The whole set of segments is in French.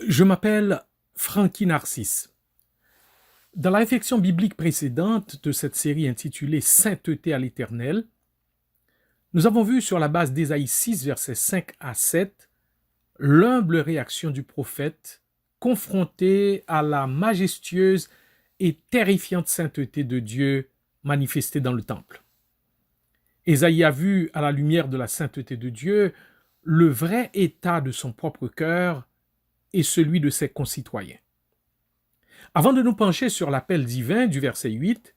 Je m'appelle Frankie Narcisse. Dans la réflexion biblique précédente de cette série intitulée Sainteté à l'Éternel, nous avons vu sur la base d'Ésaïe 6, versets 5 à 7, l'humble réaction du prophète confronté à la majestueuse et terrifiante sainteté de Dieu manifestée dans le temple. Ésaïe a vu, à la lumière de la sainteté de Dieu, le vrai état de son propre cœur et celui de ses concitoyens. Avant de nous pencher sur l'appel divin du verset 8,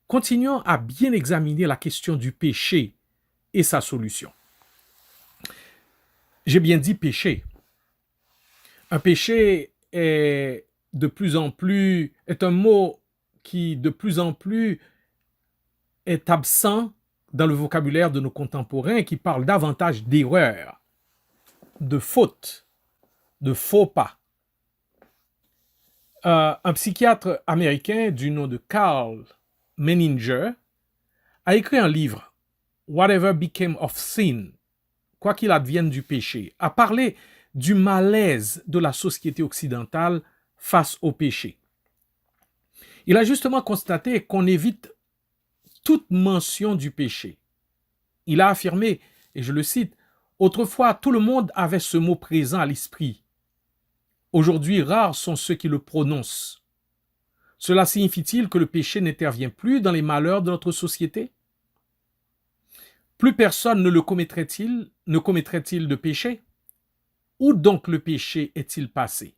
continuons à bien examiner la question du péché et sa solution. J'ai bien dit péché. Un péché est un mot qui de plus en plus est absent dans le vocabulaire de nos contemporains qui parle davantage d'erreur, de faute, de faux pas. Un psychiatre américain du nom de Carl Menninger a écrit un livre, Whatever Became of Sin, quoi qu'il advienne du péché, a parlé du malaise de la société occidentale face au péché. Il a justement constaté qu'on évite toute mention du péché. Il a affirmé, et je le cite, « Autrefois, tout le monde avait ce mot présent à l'esprit. Aujourd'hui, rares sont ceux qui le prononcent. Cela signifie-t-il que le péché n'intervient plus dans les malheurs de notre société? Plus personne ne commettrait-il de péché? Où donc le péché est-il passé?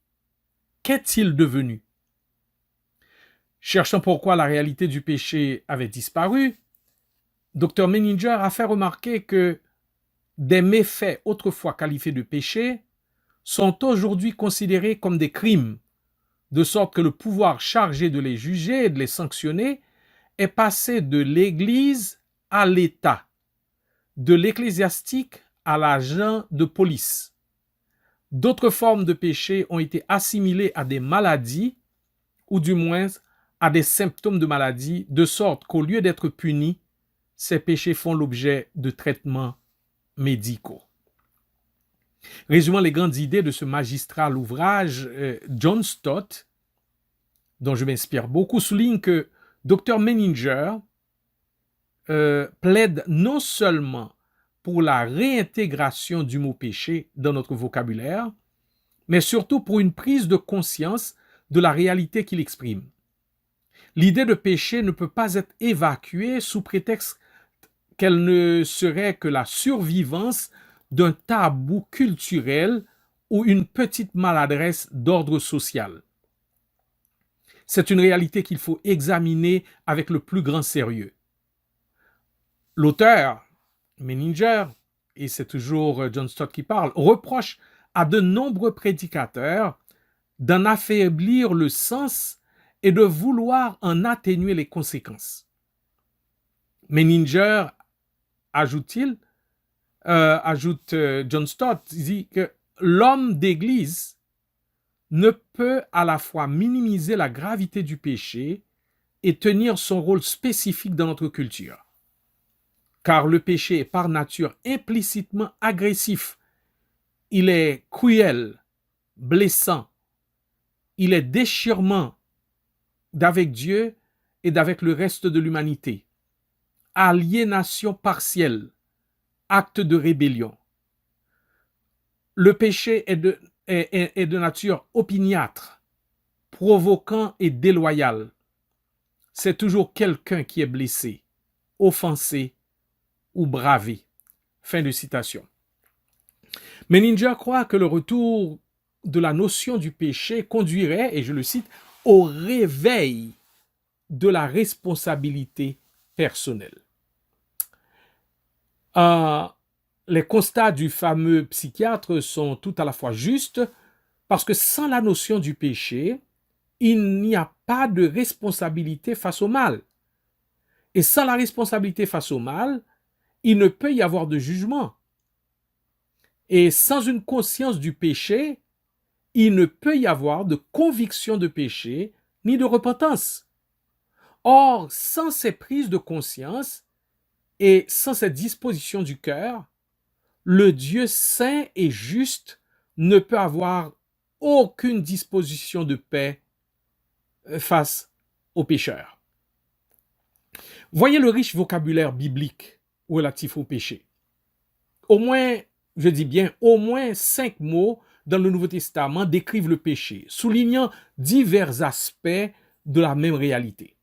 Qu'est-il devenu? Cherchant pourquoi la réalité du péché avait disparu, Dr Menninger a fait remarquer que des méfaits autrefois qualifiés de péché sont aujourd'hui considérés comme des crimes, de sorte que le pouvoir chargé de les juger et de les sanctionner est passé de l'Église à l'État, de l'ecclésiastique à l'agent de police. D'autres formes de péché ont été assimilées à des maladies, ou du moins à des symptômes de maladie, de sorte qu'au lieu d'être punis, ces péchés font l'objet de traitements médicaux. Résumant les grandes idées de ce magistral ouvrage, John Stott, dont je m'inspire beaucoup, souligne que Dr Menninger plaide non seulement pour la réintégration du mot péché dans notre vocabulaire, mais surtout pour une prise de conscience de la réalité qu'il exprime. L'idée de péché ne peut pas être évacuée sous prétexte qu'elle ne serait que la survivance d'un tabou culturel ou une petite maladresse d'ordre social. C'est une réalité qu'il faut examiner avec le plus grand sérieux. L'auteur, Menninger, et c'est toujours John Stott qui parle, reproche à de nombreux prédicateurs d'en affaiblir le sens et de vouloir en atténuer les conséquences. Menninger, ajoute John Stott, dit que l'homme d'église ne peut à la fois minimiser la gravité du péché et tenir son rôle spécifique dans notre culture. Car le péché est par nature implicitement agressif. Il est cruel, blessant. Il est déchirement d'avec Dieu et d'avec le reste de l'humanité. Aliénation partielle, acte de rébellion. Le péché est de nature opiniâtre, provoquant et déloyal. C'est toujours quelqu'un qui est blessé, offensé ou bravé. Fin de citation. Menninger croit que le retour de la notion du péché conduirait, et je le cite, au réveil de la responsabilité personnelle. Les constats du fameux psychiatre sont tout à la fois justes parce que sans la notion du péché, il n'y a pas de responsabilité face au mal. Et sans la responsabilité face au mal, il ne peut y avoir de jugement. Et sans une conscience du péché, il ne peut y avoir de conviction de péché ni de repentance. Or, sans ces prises de conscience et sans cette disposition du cœur, le Dieu saint et juste ne peut avoir aucune disposition de paix face aux pécheurs. Voyez le riche vocabulaire biblique relatif au péché. Au moins, je dis bien, au moins 5 mots dans le Nouveau Testament décrivent le péché, soulignant divers aspects de la même réalité.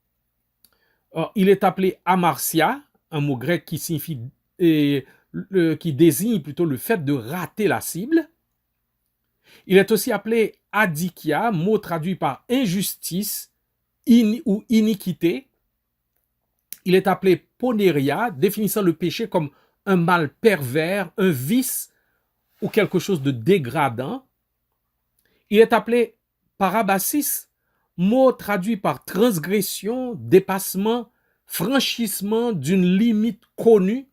Or, il est appelé amartia, un mot grec qui signifie qui désigne plutôt le fait de rater la cible. Il est aussi appelé adikia, mot traduit par injustice ou iniquité. Il est appelé poneria, définissant le péché comme un mal pervers, un vice ou quelque chose de dégradant. Il est appelé parabasis, mot traduit par transgression, dépassement, franchissement d'une limite connue.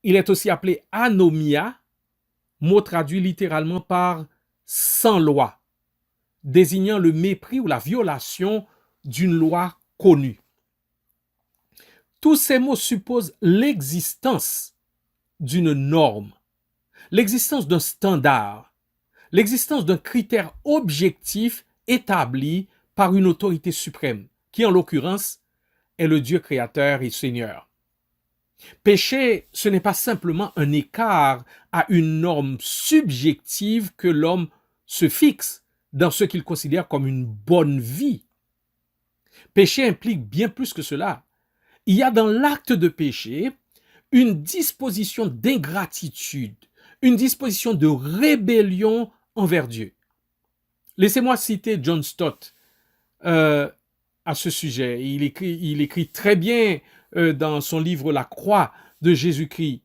Il est aussi appelé anomia, mot traduit littéralement par sans loi, désignant le mépris ou la violation d'une loi connue. Tous ces mots supposent l'existence d'une norme, l'existence d'un standard, l'existence d'un critère objectif établi par une autorité suprême, qui en l'occurrence est le Dieu créateur et Seigneur. Péché, ce n'est pas simplement un écart à une norme subjective que l'homme se fixe dans ce qu'il considère comme une bonne vie. Péché implique bien plus que cela. Il y a dans l'acte de péché une disposition d'ingratitude, une disposition de rébellion envers Dieu. Laissez-moi citer John Stott à ce sujet. Il écrit très bien dans son livre La Croix de Jésus-Christ.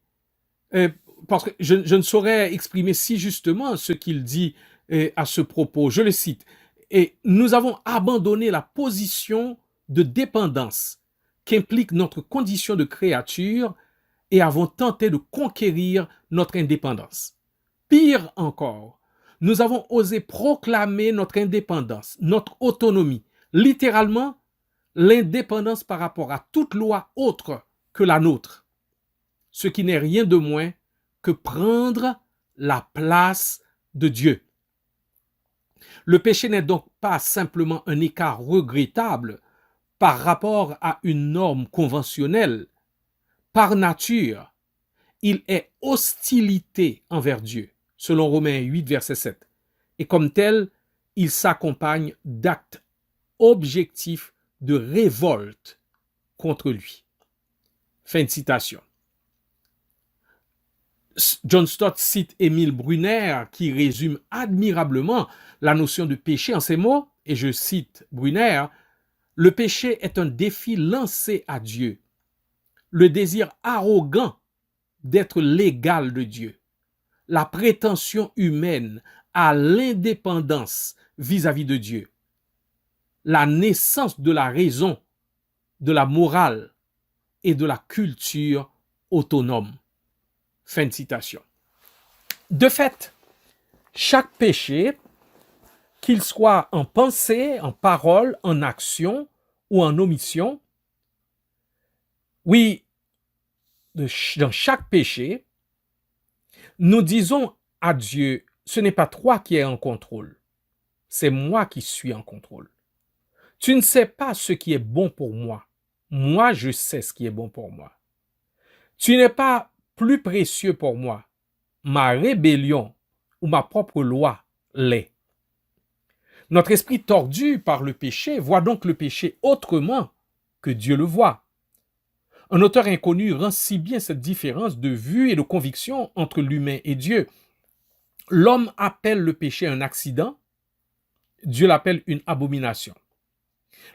Parce que je ne saurais exprimer si justement ce qu'il dit à ce propos. Je le cite. Et nous avons abandonné la position de dépendance qu'implique notre condition de créature et avons tenté de conquérir notre indépendance. Pire encore, nous avons osé proclamer notre indépendance, notre autonomie, littéralement l'indépendance par rapport à toute loi autre que la nôtre, ce qui n'est rien de moins que prendre la place de Dieu. Le péché n'est donc pas simplement un écart regrettable par rapport à une norme conventionnelle. Par nature, il est hostilité envers Dieu, selon Romains 8, verset 7. Et comme tel, il s'accompagne d'actes objectifs de révolte contre lui. Fin de citation. John Stott cite Émile Brunner qui résume admirablement la notion de péché en ces mots, et je cite Brunner, « Le péché est un défi lancé à Dieu, le désir arrogant d'être l'égal de Dieu, la prétention humaine à l'indépendance vis-à-vis de Dieu, la naissance de la raison, de la morale et de la culture autonome. » Fin de citation. De fait, chaque péché, qu'il soit en pensée, en parole, en action ou en omission, oui, dans chaque péché, nous disons à Dieu, ce n'est pas toi qui es en contrôle, c'est moi qui suis en contrôle. Tu ne sais pas ce qui est bon pour moi. Moi, je sais ce qui est bon pour moi. Tu n'es pas plus précieux pour moi. Ma rébellion ou ma propre loi l'est. Notre esprit tordu par le péché voit donc le péché autrement que Dieu le voit. Un auteur inconnu rend si bien cette différence de vue et de conviction entre l'humain et Dieu. L'homme appelle le péché un accident, Dieu l'appelle une abomination.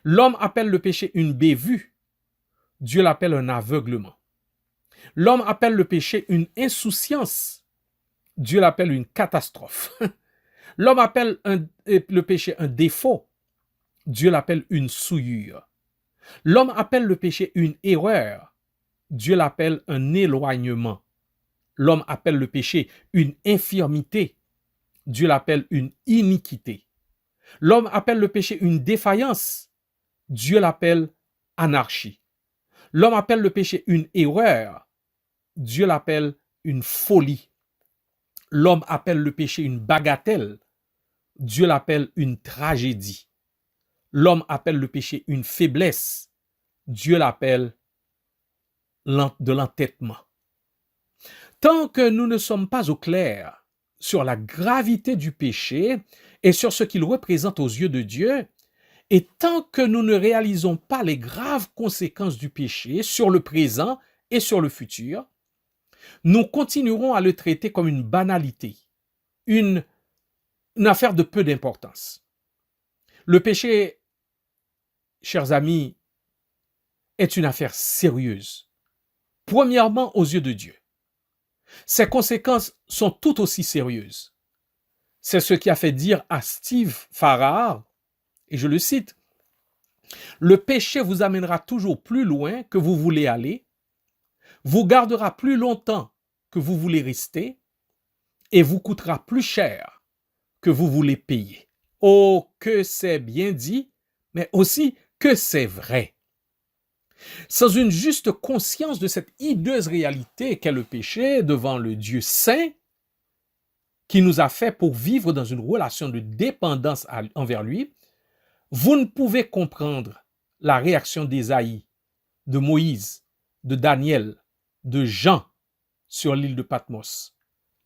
L'homme appelle le péché une bévue, Dieu l'appelle un aveuglement. L'homme appelle le péché une insouciance, Dieu l'appelle une catastrophe. L'homme appelle le péché un défaut, Dieu l'appelle une souillure. L'homme appelle le péché une erreur, Dieu l'appelle un éloignement. L'homme appelle le péché une infirmité, Dieu l'appelle une iniquité. L'homme appelle le péché une défaillance, Dieu l'appelle anarchie. L'homme appelle le péché une erreur, Dieu l'appelle une folie. L'homme appelle le péché une bagatelle, Dieu l'appelle une tragédie. L'homme appelle le péché une faiblesse. Dieu l'appelle de l'entêtement. Tant que nous ne sommes pas au clair sur la gravité du péché et sur ce qu'il représente aux yeux de Dieu, et tant que nous ne réalisons pas les graves conséquences du péché sur le présent et sur le futur, nous continuerons à le traiter comme une banalité, une affaire de peu d'importance. Le péché, chers amis, est une affaire sérieuse. Premièrement, aux yeux de Dieu. Ses conséquences sont tout aussi sérieuses. C'est ce qui a fait dire à Steve Farrar, et je le cite, « Le péché vous amènera toujours plus loin que vous voulez aller, vous gardera plus longtemps que vous voulez rester, et vous coûtera plus cher que vous voulez payer. » Oh, que c'est bien dit, mais aussi que c'est vrai. Sans une juste conscience de cette hideuse réalité qu'est le péché devant le Dieu saint, qui nous a fait pour vivre dans une relation de dépendance envers lui, vous ne pouvez comprendre la réaction d'Ésaïe, de Moïse, de Daniel, de Jean sur l'île de Patmos,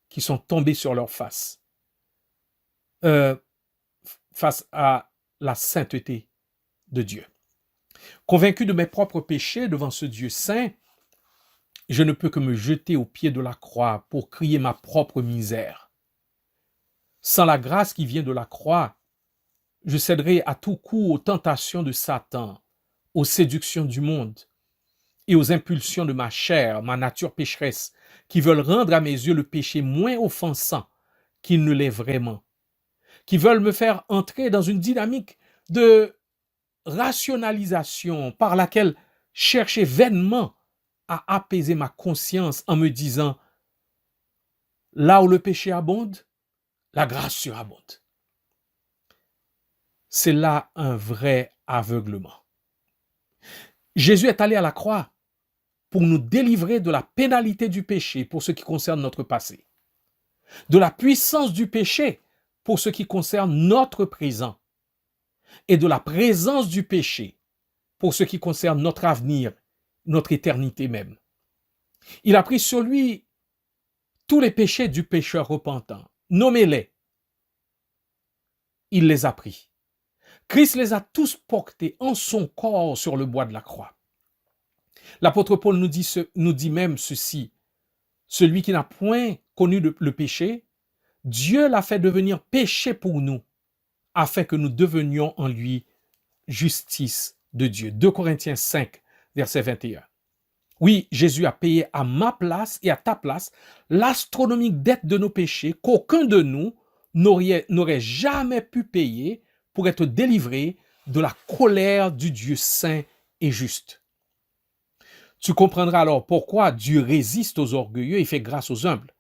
qui sont tombés sur leur face, face à la sainteté de Dieu. Convaincu de mes propres péchés devant ce Dieu saint, je ne peux que me jeter aux pieds de la croix pour crier ma propre misère. Sans la grâce qui vient de la croix, je céderai à tout coup aux tentations de Satan, aux séductions du monde et aux impulsions de ma chair, ma nature pécheresse, qui veulent rendre à mes yeux le péché moins offensant qu'il ne l'est vraiment, qui veulent me faire entrer dans une dynamique de rationalisation par laquelle chercher vainement à apaiser ma conscience en me disant « Là où le péché abonde, la grâce surabonde. » C'est là un vrai aveuglement. Jésus est allé à la croix pour nous délivrer de la pénalité du péché pour ce qui concerne notre passé, de la puissance du péché pour ce qui concerne notre présent, et de la présence du péché pour ce qui concerne notre avenir, notre éternité même. Il a pris sur lui tous les péchés du pécheur repentant. Nommez-les. Il les a pris. Christ les a tous portés en son corps sur le bois de la croix. L'apôtre Paul nous dit même ceci. Celui qui n'a point connu le péché, Dieu l'a fait devenir péché pour nous, afin que nous devenions en lui justice de Dieu. 2 Corinthiens 5, verset 21. Oui, Jésus a payé à ma place et à ta place l'astronomique dette de nos péchés qu'aucun de nous n'aurait jamais pu payer pour être délivré de la colère du Dieu saint et juste. Tu comprendras alors pourquoi Dieu résiste aux orgueilleux et fait grâce aux humbles.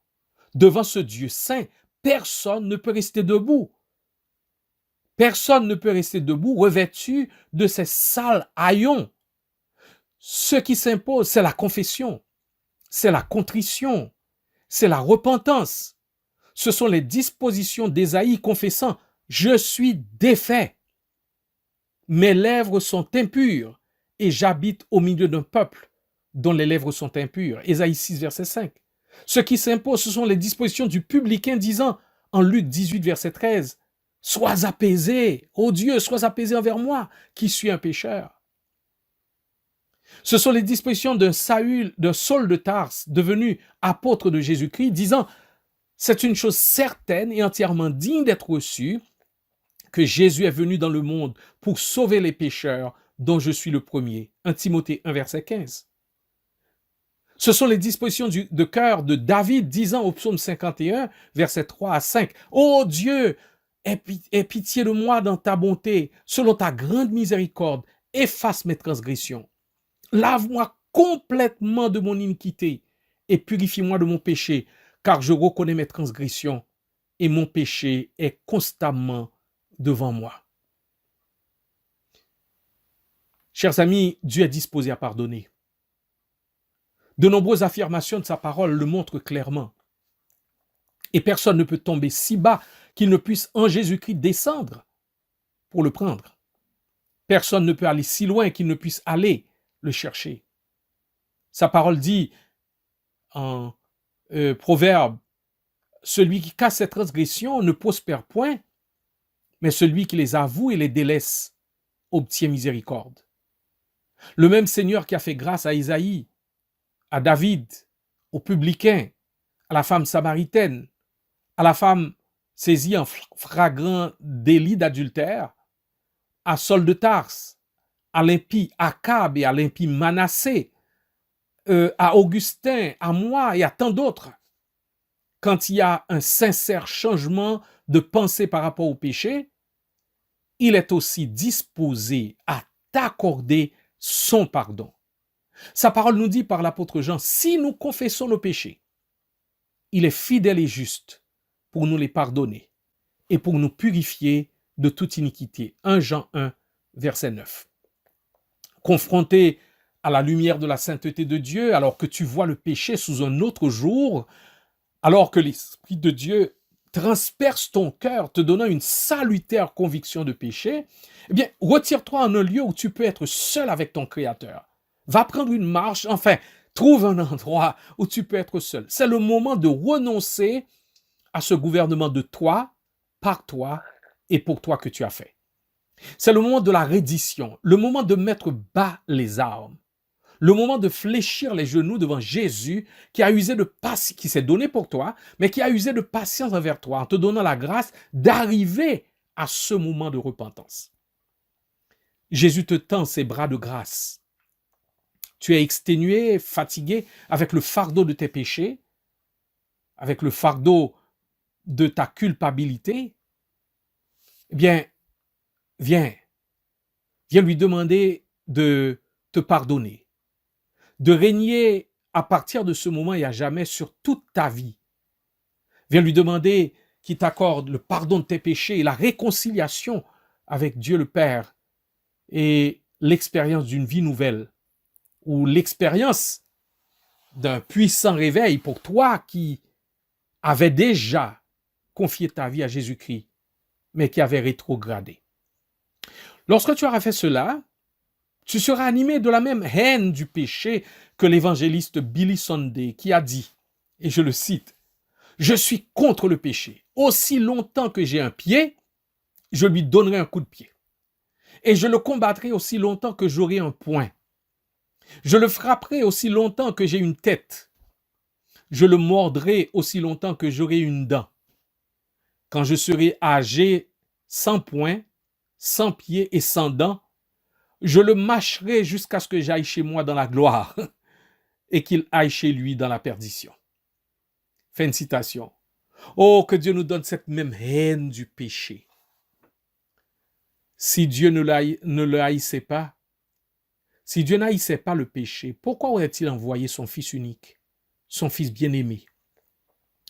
Devant ce Dieu saint, personne ne peut rester debout. Personne ne peut rester debout revêtu de ces sales haillons. Ce qui s'impose, c'est la confession, c'est la contrition, c'est la repentance. Ce sont les dispositions d'Ésaïe confessant « Je suis défait. Mes lèvres sont impures et j'habite au milieu d'un peuple dont les lèvres sont impures. » Ésaïe 6, verset 5. Ce qui s'impose, ce sont les dispositions du publicain disant en Luc 18, verset 13 « Sois apaisé, ô Dieu, sois apaisé envers moi, qui suis un pécheur. » Ce sont les dispositions d'un Saül de Tarse, devenu apôtre de Jésus-Christ, disant « C'est une chose certaine et entièrement digne d'être reçue, que Jésus est venu dans le monde pour sauver les pécheurs, dont je suis le premier. » 1 Timothée 1, verset 15. Ce sont les dispositions de cœur de David disant au psaume 51, versets 3 à 5, « Ô Dieu, aie pitié de moi dans ta bonté, selon ta grande miséricorde, efface mes transgressions. Lave-moi complètement de mon iniquité et purifie-moi de mon péché, car je reconnais mes transgressions et mon péché est constamment devant moi. » Chers amis, Dieu est disposé à pardonner. De nombreuses affirmations de sa parole le montrent clairement. Et personne ne peut tomber si bas qu'il ne puisse en Jésus-Christ descendre pour le prendre. Personne ne peut aller si loin qu'il ne puisse aller le chercher. Sa parole dit en Proverbe, celui qui casse ses transgressions ne prospère point, mais celui qui les avoue et les délaisse obtient miséricorde. Le même Seigneur qui a fait grâce à Isaïe, à David, aux publicains, à la femme samaritaine, à la femme saisie en flagrant délit d'adultère, à Saul de Tarse, à l'impie Akab et à l'impie Manassé, à Augustin, à moi et à tant d'autres. Quand il y a un sincère changement de pensée par rapport au péché, il est aussi disposé à t'accorder son pardon. Sa parole nous dit par l'apôtre Jean, si nous confessons nos péchés, il est fidèle et juste pour nous les pardonner et pour nous purifier de toute iniquité. 1 Jean 1, verset 9. Confronté à la lumière de la sainteté de Dieu, alors que tu vois le péché sous un autre jour, alors que l'Esprit de Dieu transperce ton cœur, te donnant une salutaire conviction de péché, eh bien, retire-toi en un lieu où tu peux être seul avec ton Créateur. Va prendre une marche, enfin, trouve un endroit où tu peux être seul. C'est le moment de renoncer à ce gouvernement de toi, par toi et pour toi que tu as fait. C'est le moment de la reddition, le moment de mettre bas les armes, le moment de fléchir les genoux devant Jésus qui a usé de patience, qui s'est donné pour toi, mais qui a usé de patience envers toi en te donnant la grâce d'arriver à ce moment de repentance. Jésus te tend ses bras de grâce. Tu es exténué, fatigué avec le fardeau de tes péchés, avec le fardeau de ta culpabilité. Eh bien, viens lui demander de te pardonner, de régner à partir de ce moment et à jamais sur toute ta vie. Viens lui demander qu'il t'accorde le pardon de tes péchés et la réconciliation avec Dieu le Père et l'expérience d'une vie nouvelle ou l'expérience d'un puissant réveil pour toi qui avais déjà confié ta vie à Jésus-Christ, mais qui avait rétrogradé. Lorsque tu auras fait cela, tu seras animé de la même haine du péché que l'évangéliste Billy Sunday qui a dit, et je le cite, « Je suis contre le péché. Aussi longtemps que j'ai un pied, je lui donnerai un coup de pied. Et je le combattrai aussi longtemps que j'aurai un poing. Je le frapperai aussi longtemps que j'ai une tête. Je le mordrai aussi longtemps que j'aurai une dent. Quand je serai âgé sans poing, sans pied et sans dents, je le mâcherai jusqu'à ce que j'aille chez moi dans la gloire et qu'il aille chez lui dans la perdition. » Fin de citation. Oh, que Dieu nous donne cette même haine du péché. Si Dieu ne le haïssait pas, si Dieu n'haïssait pas le péché, pourquoi aurait-il envoyé son Fils unique, son Fils bien-aimé,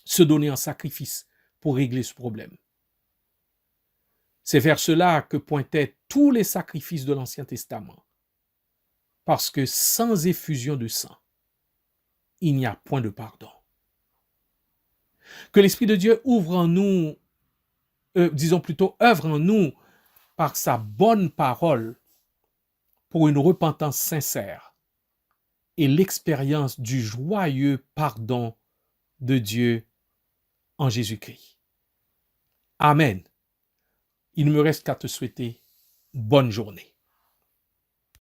se donner en sacrifice pour régler ce problème? C'est vers cela que pointaient tous les sacrifices de l'Ancien Testament. Parce que sans effusion de sang, il n'y a point de pardon. Que l'Esprit de Dieu ouvre en nous, œuvre en nous par sa bonne parole pour une repentance sincère et l'expérience du joyeux pardon de Dieu en Jésus-Christ. Amen. Il ne me reste qu'à te souhaiter bonne journée.